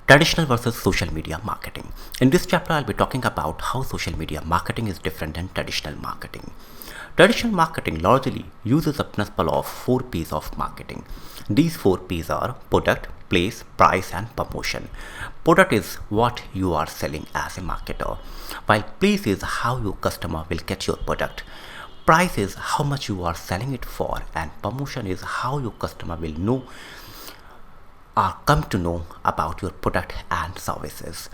Traditional versus social media marketing. In this chapter, I'll be talking about how social media marketing is different than traditional marketing. Traditional marketing largely uses a principle of 4 P's of marketing. These 4 P's are product, place, price, and promotion. Product is what you are selling as a marketer, while place is how your customer will get your product. Price is how much you are selling it for, and promotion is how your customer will know or come to know about your product and services.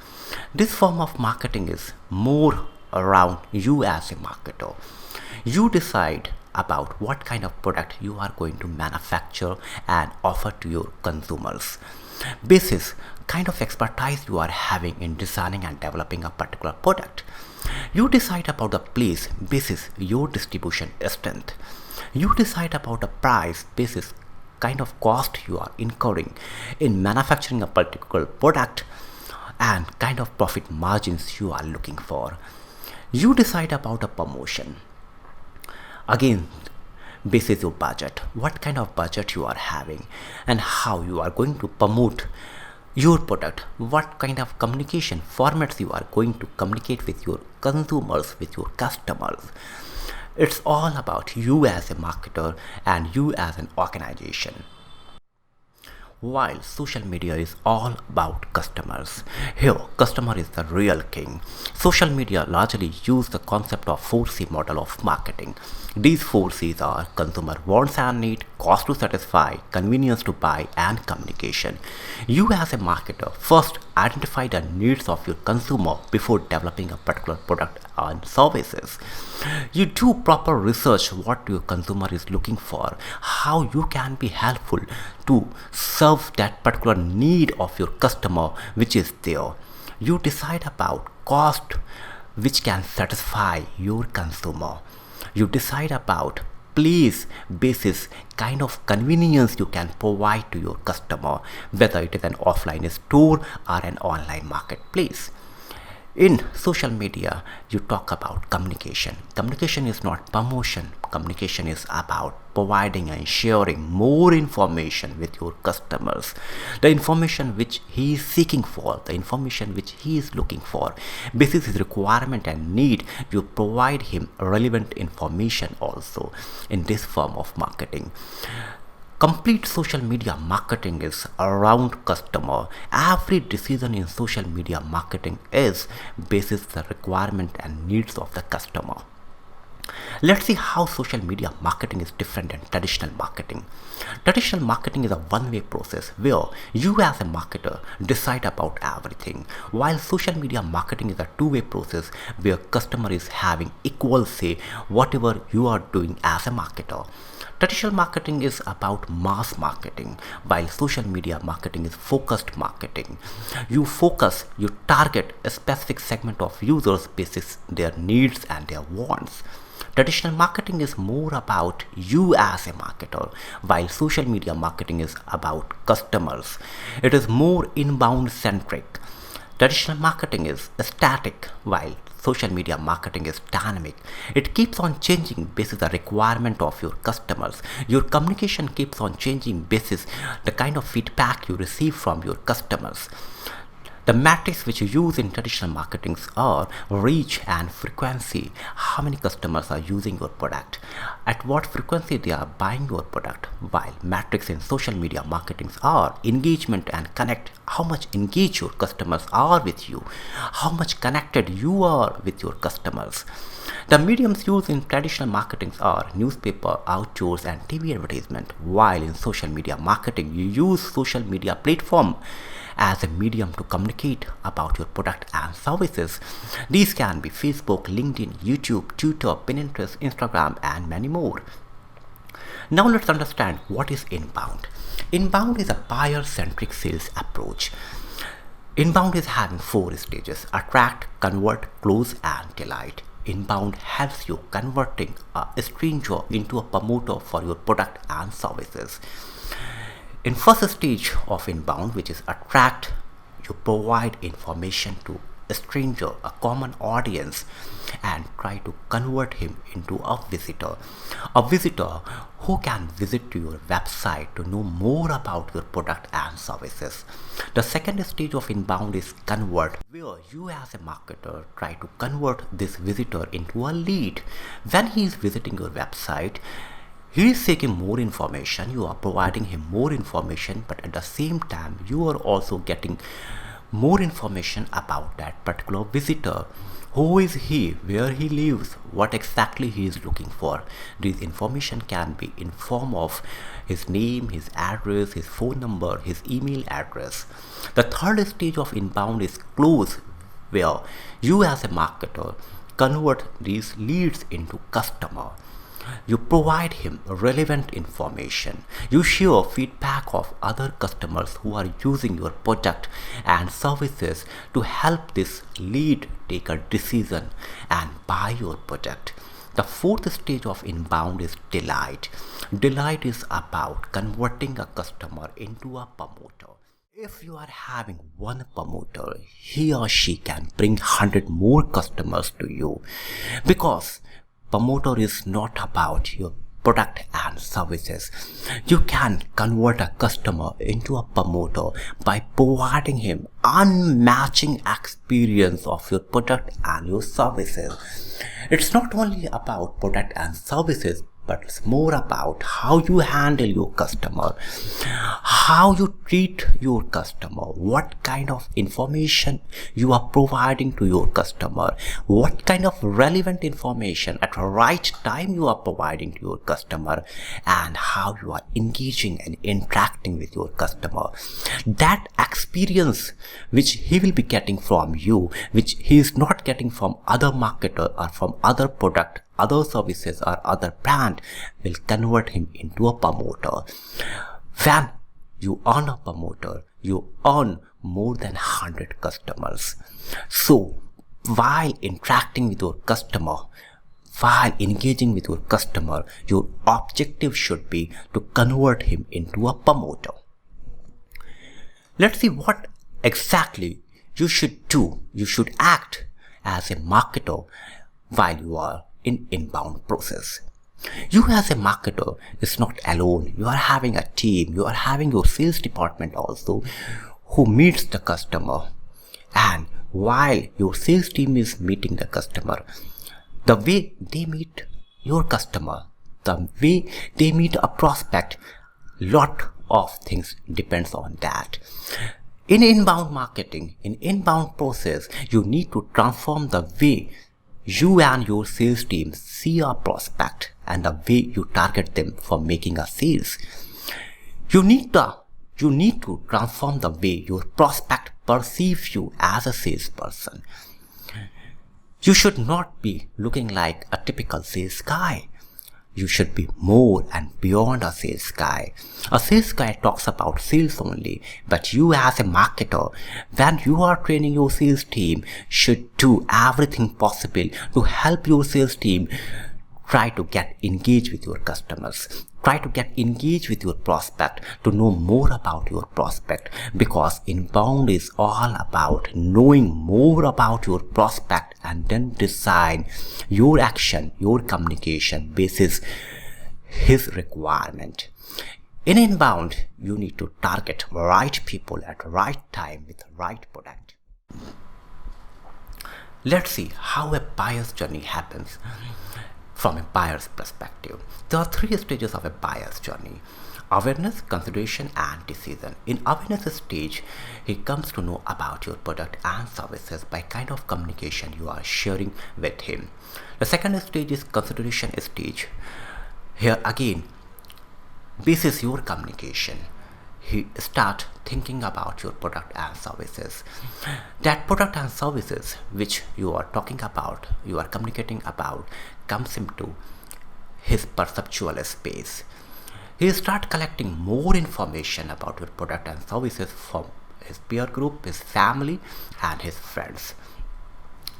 This form of marketing is more around you as a marketer. You decide about what kind of product you are going to manufacture and offer to your consumers. Basis kind of expertise you are having in designing and developing a particular product. You decide about the place basis your distribution strength. You decide about the price basis kind of cost you are incurring in manufacturing a particular product and kind of profit margins you are looking for. You decide about a promotion. Again, basis your budget, what kind of budget you are having and how you are going to promote your product, what kind of communication formats you are going to communicate with your consumers, with your customers. It's all about you as a marketer and you as an organization. While social media is all about customers, here customer is the real king. Social media largely use the concept of 4C model of marketing. These 4Cs are consumer wants and need, cost to satisfy, convenience to buy, and communication. You as a marketer first identify the needs of your consumer before developing a particular product and services. You do proper research what your consumer is looking for, how you can be helpful to serve that particular need of your customer which is there. You decide about cost which can satisfy your consumer. You decide about place basis kind of convenience you can provide to your customer, whether it is an offline store or an online marketplace. In social media, you talk about communication. Communication is not promotion. Communication is about providing and sharing more information with your customers. The information which he is seeking for, the information which he is looking for. Basis his requirement and need, you provide him relevant information also in this form of marketing. Complete social media marketing is around customer. Every decision in social media marketing is basis the requirement and needs of the customer. Let's see how social media marketing is different than traditional marketing. Traditional marketing is a one-way process where you as a marketer decide about everything, while social media marketing is a two-way process where customer is having equal say whatever you are doing as a marketer. Traditional marketing is about mass marketing, while social media marketing is focused marketing. You focus, you target a specific segment of users basis their needs and their wants. Traditional marketing is more about you as a marketer, while social media marketing is about customers. It is more inbound centric. Traditional marketing is static, while social media marketing is dynamic. It keeps on changing basis the requirement of your customers. Your communication keeps on changing basis the kind of feedback you receive from your customers. The metrics which you use in traditional marketing are reach and frequency. How many customers are using your product? At what frequency they are buying your product? While metrics in social media marketing are engagement and connect. How much engaged your customers are with you? How much connected you are with your customers? The mediums used in traditional marketing are newspaper, outdoors, and TV advertisement, while in social media marketing you use social media platform as a medium to communicate about your product and services. These can be Facebook, LinkedIn, YouTube, Twitter, Pinterest, Instagram, and many more. Now let's understand what is inbound. Inbound is a buyer-centric sales approach. Inbound is having 4 stages: attract, convert, close, and delight. Inbound helps you converting a stranger into a promoter for your product and services. In first stage of inbound, which is attract, you provide information to a stranger, a common audience, and try to convert him into a visitor. A visitor who can visit to your website to know more about your product and services. The second stage of inbound is convert, where you as a marketer try to convert this visitor into a lead. When he is visiting your website, he is seeking more information, you are providing him more information, but at the same time you are also getting more information about that particular visitor. Who is he, where he lives, what exactly he is looking for. This information can be in form of his name, his address, his phone number, his email address. The third stage of inbound is close, where you as a marketer convert these leads into customer. You provide him relevant information. You share feedback of other customers who are using your product and services to help this lead take a decision and buy your product. The fourth stage of inbound is delight. Delight is about converting a customer into a promoter. If you are having one promoter, he or she can bring 100 more customers to you, because promoter is not about your product and services. You can convert a customer into a promoter by providing him unmatching experience of your product and your services. It's not only about product and services, but it's more about how you handle your customer, how you treat your customer, what kind of information you are providing to your customer, what kind of relevant information at the right time you are providing to your customer, and how you are engaging and interacting with your customer. That experience which he will be getting from you, which he is not getting from other marketer or from other product, other services or other brand, will convert him into a promoter. When you earn a promoter, you earn more than 100 customers. So while interacting with your customer, while engaging with your customer, your objective should be to convert him into a promoter. Let's see what exactly you should do. You should act as a marketer while you are in inbound process. You as a marketer is not alone. You are having a team. You are having your sales department also who meets the customer. And while your sales team is meeting the customer, the way they meet your customer, the way they meet a prospect, lot of things depends on that. In inbound marketing, in inbound process, you need to transform the way you and your sales team see a prospect and the way you target them for making a sales. You need to transform the way your prospect perceives you as a salesperson. You should not be looking like a typical sales guy. You should be more and beyond a sales guy. A sales guy talks about sales only, but you as a marketer, when you are training your sales team, should do everything possible to help your sales team try to get engaged with your customers. Try to get engaged with your prospect to know more about your prospect, because inbound is all about knowing more about your prospect and then design your action, your communication basis his requirement. In inbound, you need to target right people at right time with right product. Let's see how a buyer's journey happens. From a buyer's perspective, there are 3 stages of a buyer's journey: awareness, consideration, and decision. In awareness stage, he comes to know about your product and services by kind of communication you are sharing with him. The second stage is consideration stage. Here again, this is your communication. He start thinking about your product and services. That product and services which you are talking about, you are communicating about, comes into his perceptual space. He start collecting more information about your product and services from his peer group, his family, and his friends.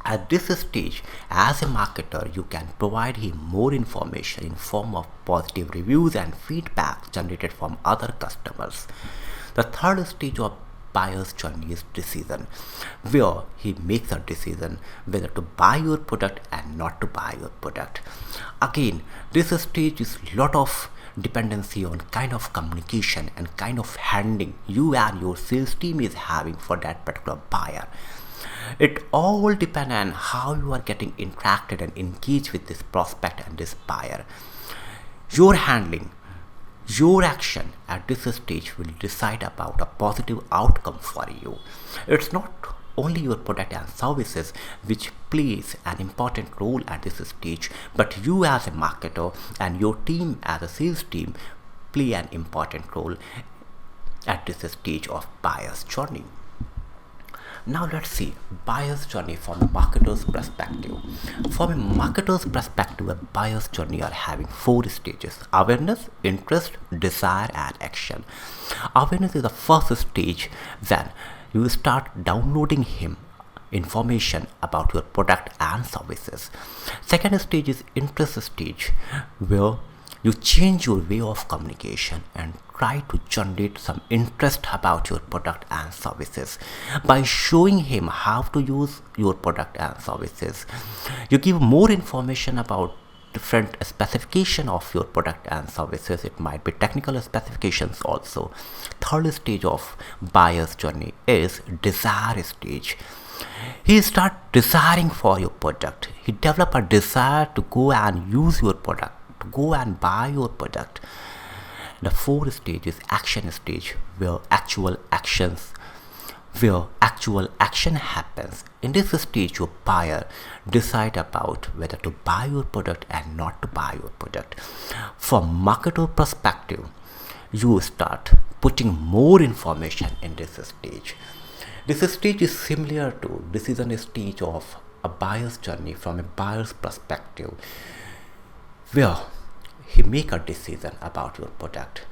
At this stage, as a marketer, you can provide him more information in form of positive reviews and feedback generated from other customers. The third stage of buyer's journey is decision, where he makes a decision whether to buy your product and not to buy your product. Again, this stage is lot of dependency on kind of communication and kind of handling you and your sales team is having for that particular buyer. It all depends on how you are getting interacted and engaged with this prospect and this buyer. Your handling, your action at this stage will decide about a positive outcome for you. It's not only your product and services which plays an important role at this stage, but you as a marketer and your team as a sales team play an important role at this stage of buyer's journey. Now let's see buyer's journey from a marketer's perspective. From a marketer's perspective, a buyer's journey are having 4 stages: awareness, interest, desire, and action. Awareness is the first stage. Then you start downloading him information about your product and services. Second stage is interest stage, where you change your way of communication and try to generate some interest about your product and services by showing him how to use your product and services. You give more information about different specification of your product and services. It might be technical specifications also. Third stage of buyer's journey is desire stage. He start desiring for your product. He develop a desire to go and use your product, to go and buy your product. The fourth stage is action stage, where actual action happens. In this stage, your buyer decide about whether to buy your product and not to buy your product. From marketer perspective, you start putting more information in this stage. This stage is similar to decision stage of a buyer's journey from a buyer's perspective, where he make a decision about your product.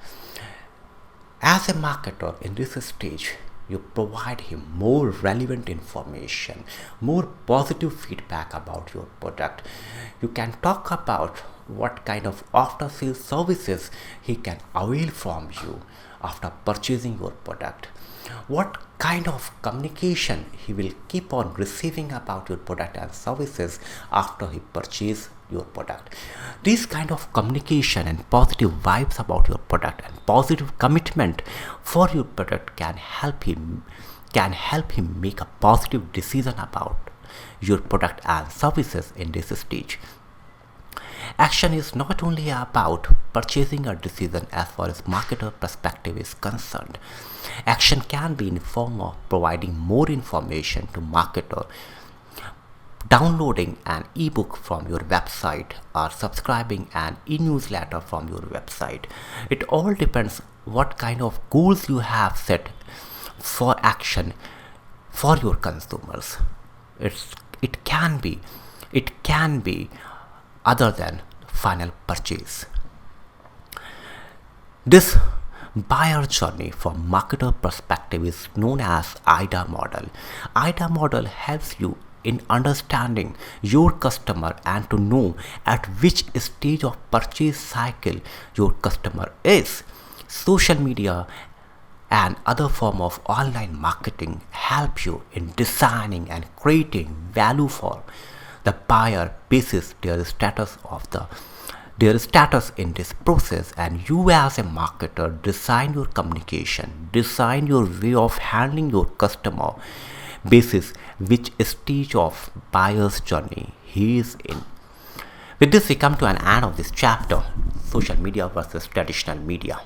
As a marketer in this stage, you provide him more relevant information, more positive feedback about your product. You can talk about what kind of after sales services he can avail from you after purchasing your product, what kind of communication he will keep on receiving about your product and services after he purchases your product. This kind of communication and positive vibes about your product and positive commitment for your product can help him make a positive decision about your product and services in this stage. Action is not only about purchasing a decision as far as marketer perspective is concerned. Action can be in the form of providing more information to marketer, downloading an ebook from your website, or subscribing an e-newsletter from your website. It all depends what kind of goals you have set for action for your consumers. It can be other than final purchase. This buyer journey from marketer perspective is known as IDA model. IDA model helps you in understanding your customer and to know at which stage of purchase cycle your customer is. Social media and other form of online marketing help you in designing and creating value for the buyer basis their status in this process, and you as a marketer design your communication, design your way of handling your customer basis which stage of buyer's journey he is in. With this, we come to an end of this chapter, social media versus traditional media.